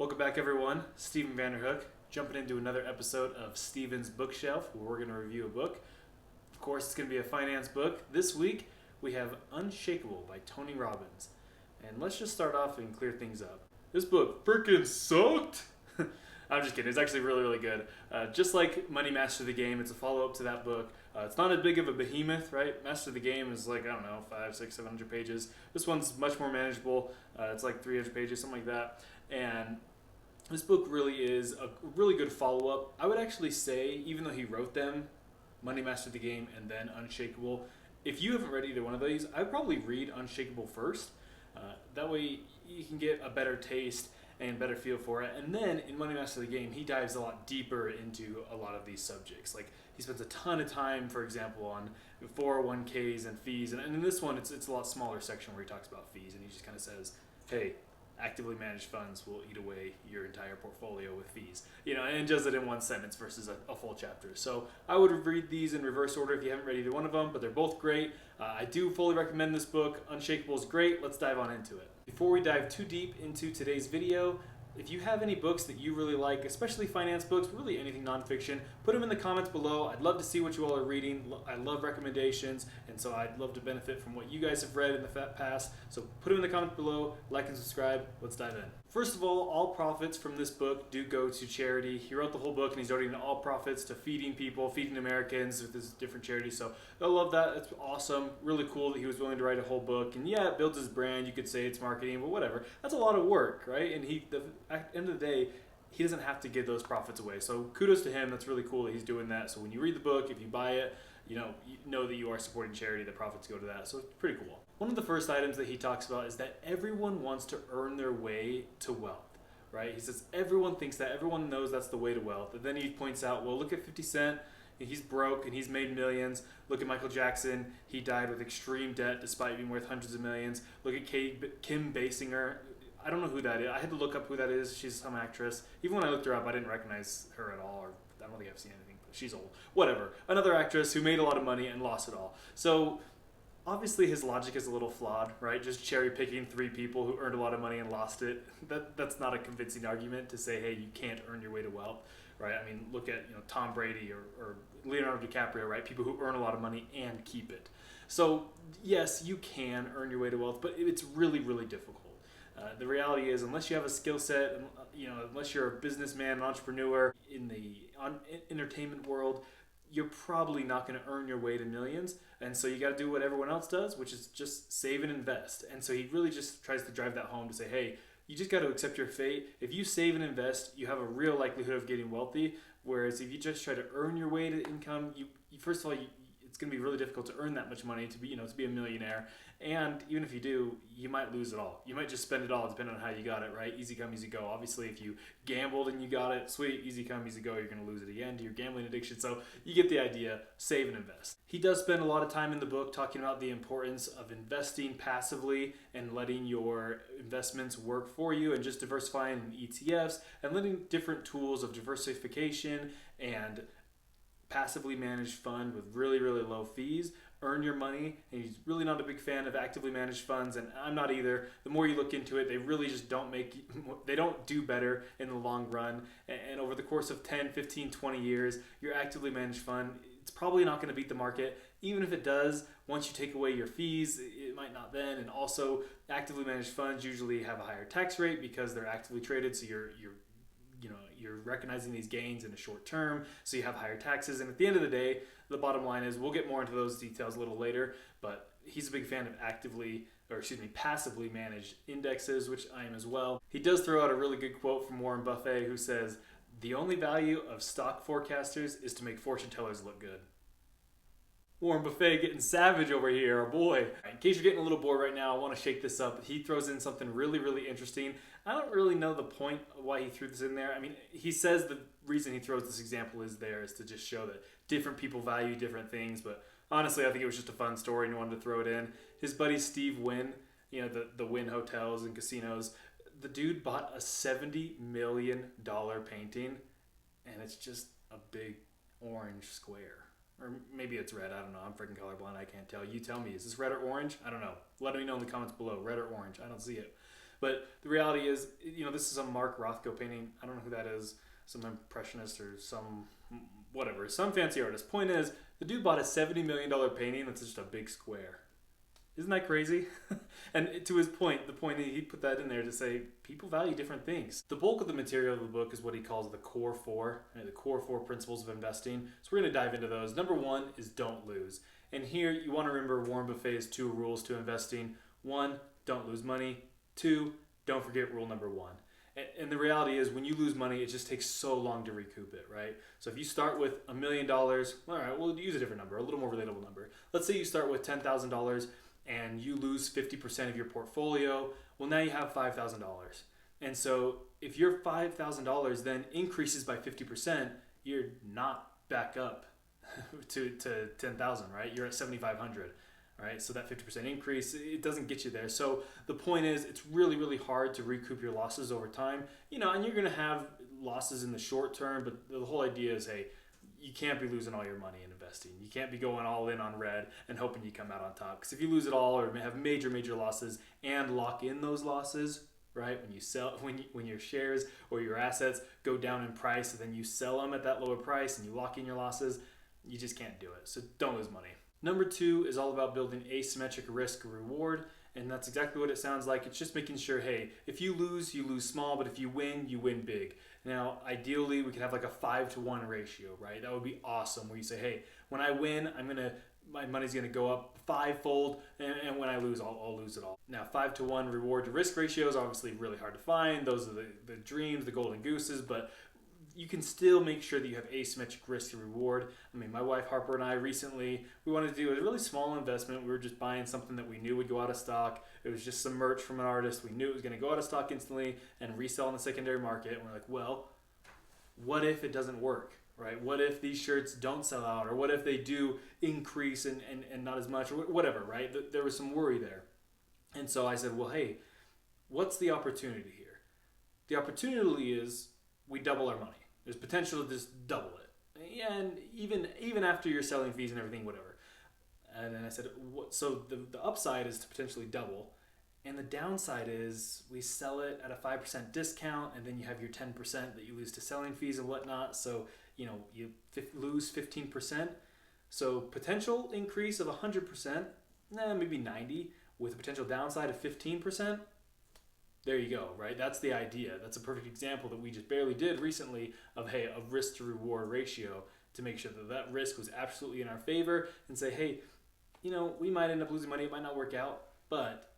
Welcome back, everyone. Steven Vanderhook, jumping into another episode of Steven's Bookshelf, where we're going to review a book. Of course, it's going to be a finance book. This week, we have Unshakeable by Tony Robbins. And let's just start off and clear things up. This book freaking sucked! I'm just kidding. It's actually really, really good. Just like Money Master the Game, it's a follow-up to that book. It's not as big of a behemoth, right? Master the Game is like, I don't know, 500, 600, 700 pages. This one's much more manageable. It's like 300 pages, something like that. And this book really is a really good follow-up. I would actually say, even though he wrote them, Money Master the Game and then Unshakeable, if you haven't read either one of these, I'd probably read Unshakeable first. That way you can get a better taste and better feel for it. And then in Money Master the Game, he dives a lot deeper into a lot of these subjects. Like, he spends a ton of time, for example, on 401ks and fees. And in this one, it's a lot smaller section where he talks about fees. And he just kind of says, hey, actively managed funds will eat away your entire portfolio with fees. And does it in one sentence versus a full chapter. So I would read these in reverse order if you haven't read either one of them, but they're both great. I do fully recommend this book. Unshakeable is great. Let's dive on into it. Before we dive too deep into today's video, if you have any books that you really like, especially finance books, really anything nonfiction, put them in the comments below. I'd love to see what you all are reading. I love recommendations, and so I'd love to benefit from what you guys have read in the past. So put them in the comments below, like and subscribe. Let's dive in. First of all profits from this book do go to charity. He wrote the whole book, and he's donating all profits to feeding people, feeding Americans with his different charities. So I love that. It's awesome. Really cool that he was willing to write a whole book. And yeah, it builds his brand. You could say it's marketing, but whatever. That's a lot of work, right? And at the end of the day, he doesn't have to give those profits away. So kudos to him. That's really cool that he's doing that. So when you read the book, if you buy it, you know that you are supporting charity. The profits go to that. So it's pretty cool. One of the first items that he talks about is that everyone wants to earn their way to wealth, right? He says everyone thinks that. Everyone knows that's the way to wealth. And then he points out, well, look at 50 Cent. He's broke and he's made millions. Look at Michael Jackson. He died with extreme debt despite being worth hundreds of millions. Look at Kim Basinger. I don't know who that is. I had to look up who that is. She's some actress. Even when I looked her up, I didn't recognize her at all. Or I don't think I've seen anything, but she's old. Whatever. Another actress who made a lot of money and lost it all. So obviously his logic is a little flawed, right? Just cherry picking 3 people who earned a lot of money and lost it. That's not a convincing argument to say, hey, you can't earn your way to wealth, right? I mean, look at Tom Brady or Leonardo DiCaprio, right? People who earn a lot of money and keep it. So yes, you can earn your way to wealth, but it's really, really difficult. The reality is, unless you have a skill set, unless you're a businessman, an entrepreneur in the entertainment world, you're probably not going to earn your way to millions. And so you got to do what everyone else does, which is just save and invest. And so he really just tries to drive that home to say, hey, you just got to accept your fate. If you save and invest, you have a real likelihood of getting wealthy. Whereas if you just try to earn your way to income, you first of all, it's going to be really difficult to earn that much money to be a millionaire. And even if you do, you might lose it all. You might just spend it all depending on how you got it, right? Easy come, easy go. Obviously, if you gambled and you got it, sweet, easy come, easy go. You're going to lose it again to your gambling addiction. So you get the idea. Save and invest. He does spend a lot of time in the book talking about the importance of investing passively and letting your investments work for you and just diversifying in ETFs and letting different tools of diversification and passively managed fund with really, really low fees earn your money. And he's really not a big fan of actively managed funds, and I'm not either. The more you look into it, they really just don't do better in the long run. And over the course of 10, 15, 20 years, your actively managed fund, it's probably not going to beat the market. Even if it does, once you take away your fees, it might not then. And also, actively managed funds usually have a higher tax rate because they're actively traded, so you're recognizing these gains in a short term, so you have higher taxes. And at the end of the day, the bottom line is, we'll get more into those details a little later, but he's a big fan of passively managed indexes, which I am as well. He does throw out a really good quote from Warren Buffett, who says, "The only value of stock forecasters is to make fortune tellers look good." Warren Buffett getting savage over here, our boy. In case you're getting a little bored right now, I want to shake this up. He throws in something really, really interesting. I don't really know the point of why he threw this in there. I mean, he says the reason he throws this example is to just show that different people value different things. But honestly, I think it was just a fun story and he wanted to throw it in. His buddy Steve Wynn, the Wynn hotels and casinos, the dude bought a $70 million painting, and it's just a big orange square. Or maybe it's red. I don't know. I'm freaking colorblind. I can't tell. You tell me. Is this red or orange? I don't know. Let me know in the comments below. Red or orange. I don't see it. But the reality is, this is a Mark Rothko painting. I don't know who that is, some impressionist or some fancy artist. Point is, the dude bought a $70 million painting that's just a big square. Isn't that crazy? And to his point, the point he put that in there to say people value different things. The bulk of the material of the book is what he calls the core four, right? The core four principles of investing. So we're going to dive into those. Number one is don't lose. And here you want to remember Warren Buffett's 2 rules to investing. 1, don't lose money. 2, don't forget rule number 1. And the reality is when you lose money, it just takes so long to recoup it, right? So if you start with $1 million, all right, we'll use a different number, a little more relatable number. Let's say you start with $10,000 and you lose 50% of your portfolio. Well, now you have $5,000. And so if your $5,000 then increases by 50%, you're not back up to 10,000, right? You're at 7,500. Right, so that 50% increase, it doesn't get you there. So the point is, it's really, really hard to recoup your losses over time. And you're going to have losses in the short term, but the whole idea is, hey, you can't be losing all your money in investing. You can't be going all in on red and hoping you come out on top. Because if you lose it all or have major, major losses and lock in those losses, right, when you sell, when your shares or your assets go down in price, and then you sell them at that lower price and you lock in your losses, you just can't do it. So don't lose money. Number 2 is all about building asymmetric risk reward, and that's exactly what it sounds like. It's just making sure, hey, if you lose small, but if you win big. Now, ideally, we could have like a 5-to-1 ratio, right? That would be awesome, where you say, hey, when I win, my money's gonna go up 5-fold, and when I lose, I'll lose it all. Now, 5-to-1 reward to risk ratio is obviously really hard to find. Those are the dreams, the golden gooses, but you can still make sure that you have asymmetric risk and reward. I mean, my wife Harper and I recently, we wanted to do a really small investment. We were just buying something that we knew would go out of stock. It was just some merch from an artist. We knew it was going to go out of stock instantly and resell in the secondary market. And we're like, well, what if it doesn't work, right? What if these shirts don't sell out? Or what if they do increase and not as much, or whatever, right? There was some worry there. And so I said, well, hey, what's the opportunity here? The opportunity is we double our money. There's potential to just double it. And even after your selling fees and everything, whatever. And then I said, so the upside is to potentially double. And the downside is we sell it at a 5% discount, and then you have your 10% that you lose to selling fees and whatnot. So, you lose 15%. So potential increase of 100%, maybe 90, with a potential downside of 15%. There you go, right? That's the idea. That's a perfect example that we just barely did recently of, hey, a risk to reward ratio to make sure that risk was absolutely in our favor and say, hey, we might end up losing money. It might not work out, but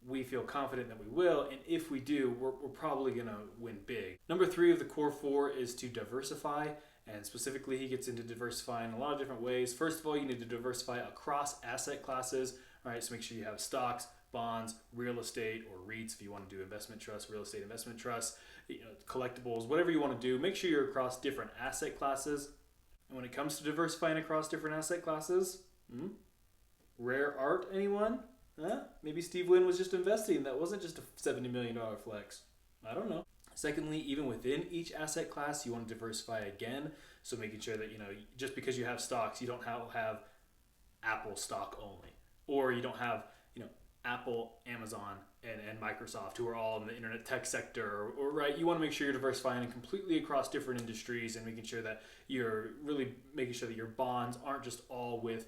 we feel confident that we will. And if we do, we're probably going to win big. Number 3 of the core 4 is to diversify. And specifically, he gets into diversifying in a lot of different ways. First of all, you need to diversify across asset classes. All right, so make sure you have stocks, bonds, real estate, or REITs if you want to do investment trusts, real estate investment trusts, collectibles, whatever you want to do. Make sure you're across different asset classes. And when it comes to diversifying across different asset classes, rare art, anyone? Maybe Steve Wynn was just investing. That wasn't just a $70 million flex. I don't know. Secondly, even within each asset class, you want to diversify again. So making sure that, just because you have stocks, you don't have Apple stock only. Or you don't have, Apple, Amazon, and Microsoft, who are all in the internet tech sector, or right, you want to make sure you're diversifying completely across different industries and making sure that you're really making sure that your bonds aren't just all with,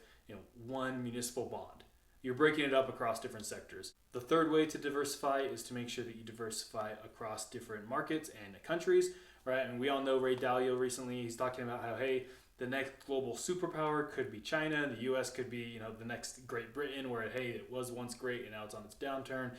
one municipal bond. You're breaking it up across different sectors. The third way to diversify is to make sure that you diversify across different markets and countries, right? And we all know Ray Dalio recently, he's talking about how, hey, the next global superpower could be China. The U.S. could be, the next Great Britain, where, hey, it was once great and now it's on its downturn.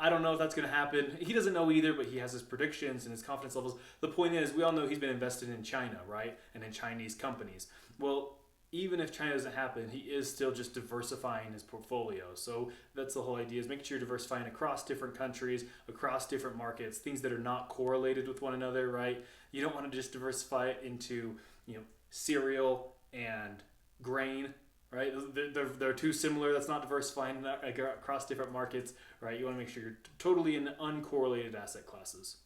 I don't know if that's going to happen. He doesn't know either, but he has his predictions and his confidence levels. The point is, we all know he's been invested in China, right? And in Chinese companies. Well, even if China doesn't happen, he is still just diversifying his portfolio. So that's the whole idea, is making sure you're diversifying across different countries, across different markets, things that are not correlated with one another, right? You don't want to just diversify it into, cereal and grain, right? They're too similar. That's not diversifying across different markets, right? You want to make sure you're totally in uncorrelated asset classes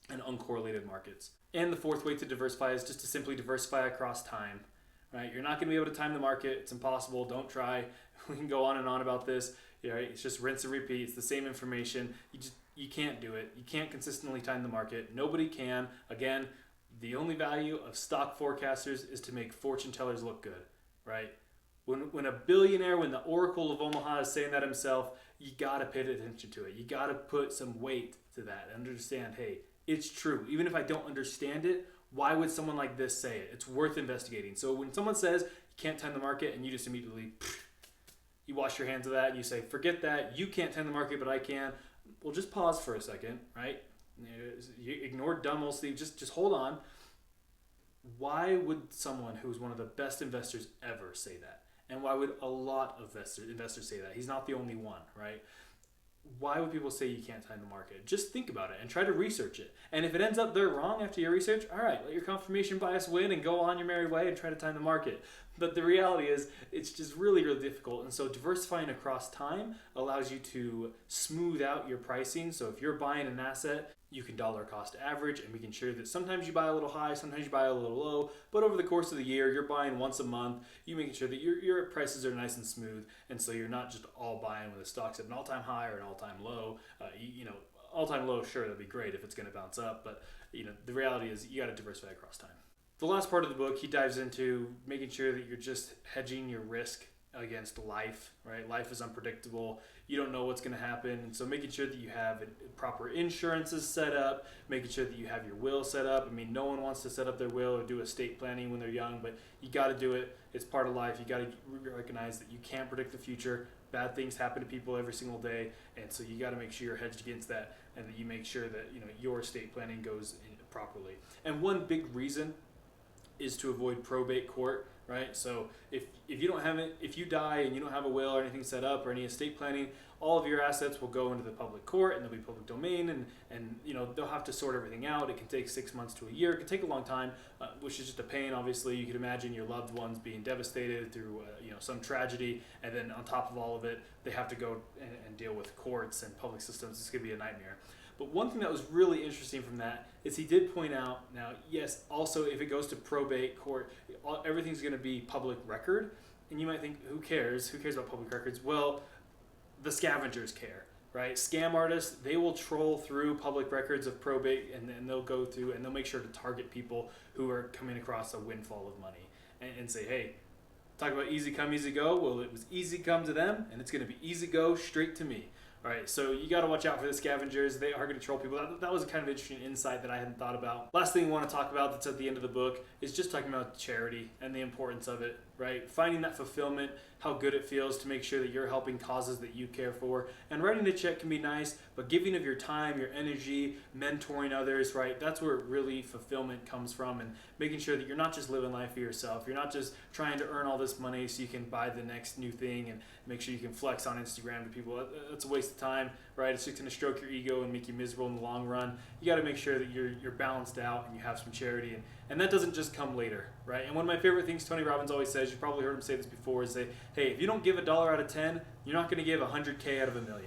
and uncorrelated markets. And the fourth way to diversify is just to simply diversify across time. Right? You're not going to be able to time the market. It's impossible. Don't try. We can go on and on about this. Right? It's just rinse and repeat. It's the same information. You can't do it. You can't consistently time the market. Nobody can. Again, the only value of stock forecasters is to make fortune tellers look good, right? When a billionaire, when the Oracle of Omaha is saying that himself, you gotta pay attention to it. You gotta put some weight to that and understand, hey, it's true. Even if I don't understand it, why would someone like this say it? It's worth investigating. So when someone says you can't time the market and you just immediately, you wash your hands of that and you say, forget that, you can't time the market, but I can. Well, just pause for a second, right? You ignore dumb old Steve, just hold on. Why would someone who's one of the best investors ever say that? And why would a lot of investors say that? He's not the only one, right? Why would people say you can't time the market? Just think about it and try to research it. And if it ends up they're wrong after your research, all right, let your confirmation bias win and go on your merry way and try to time the market. But the reality is it's just really, really difficult. And so diversifying across time allows you to smooth out your pricing. So if you're buying an asset, you can dollar cost average and making sure that sometimes you buy a little high, sometimes you buy a little low, but over the course of the year, you're buying once a month, you making sure that your prices are nice and smooth, and so you're not just all buying when the stock's at an all-time high or an all-time low. All-time low, sure, that'd be great if it's going to bounce up, but the reality is you got to diversify across time. The last part of the book, he dives into making sure that you're just hedging your risk against life, right? Life is unpredictable. You don't know what's going to happen. And so making sure that you have proper insurances set up, making sure that you have your will set up. I mean, no one wants to set up their will or do estate planning when they're young, but you got to do it. It's part of life. You got to recognize that you can't predict the future. Bad things happen to people every single day. And so you got to make sure you're hedged against that and that you make sure that, your estate planning goes in properly. And one big reason is to avoid probate court, right? So if you don't have it, if you die and you don't have a will or anything set up or any estate planning, all of your assets will go into the public court and they'll be public domain, and they'll have to sort everything out. It can take 6 months to a year. It can take a long time, which is just a pain. Obviously, you can imagine your loved ones being devastated through some tragedy, and then on top of all of it, they have to go and deal with courts and public systems. It's going to be a nightmare. But one thing that was really interesting from that is he did point out, now, yes, also if it goes to probate court, everything's going to be public record. And you might think, who cares? Who cares about public records? Well, the scavengers care, right? Scam artists, they will troll through public records of probate, and they'll go through and they'll make sure to target people who are coming across a windfall of money and say, hey, talk about easy come, easy go. Well, it was easy come to them, and it's going to be easy go straight to me. All right, so you got to watch out for the scavengers. They are going to troll people. That was a kind of interesting insight that I hadn't thought about. Last thing we want to talk about that's at the end of the book is just talking about charity and the importance of it, right? Finding that fulfillment, how good it feels to make sure that you're helping causes that you care for. And writing a check can be nice, but giving of your time, your energy, mentoring others, right? That's where really fulfillment comes from, and making sure that you're not just living life for yourself. You're not just trying to earn all this money so you can buy the next new thing and make sure you can flex on Instagram to people. That's a waste of time, right? It's just going to stroke your ego and make you miserable in the long run. You got to make sure that you're balanced out and you have some charity, and that doesn't just come later, right? And one of my favorite things Tony Robbins always says, you've probably heard him say this before, is say, hey, if you don't give $1 out of 10, you're not going to give 100K out of 1,000,000,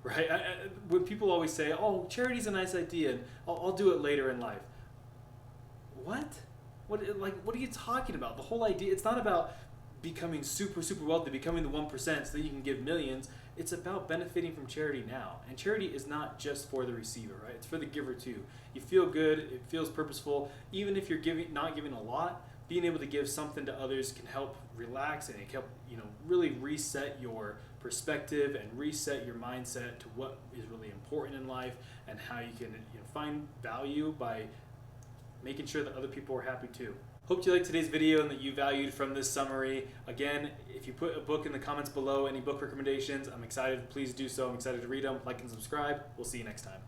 right? When people always say, oh, charity's a nice idea, and I'll do it later in life. What are you talking about? The whole idea, it's not about becoming super, super wealthy, becoming the 1% so that you can give millions. It's about benefiting from charity now. And charity is not just for the receiver, right? It's for the giver too. You feel good, it feels purposeful. Even if you're not giving a lot, being able to give something to others can help relax, and it can help, really reset your perspective and reset your mindset to what is really important in life and how you can find value by making sure that other people are happy too. Hope you liked today's video and that you valued from this summary. Again, if you put a book in the comments below, any book recommendations, I'm excited. Please do so. I'm excited to read them. Like and subscribe. We'll see you next time.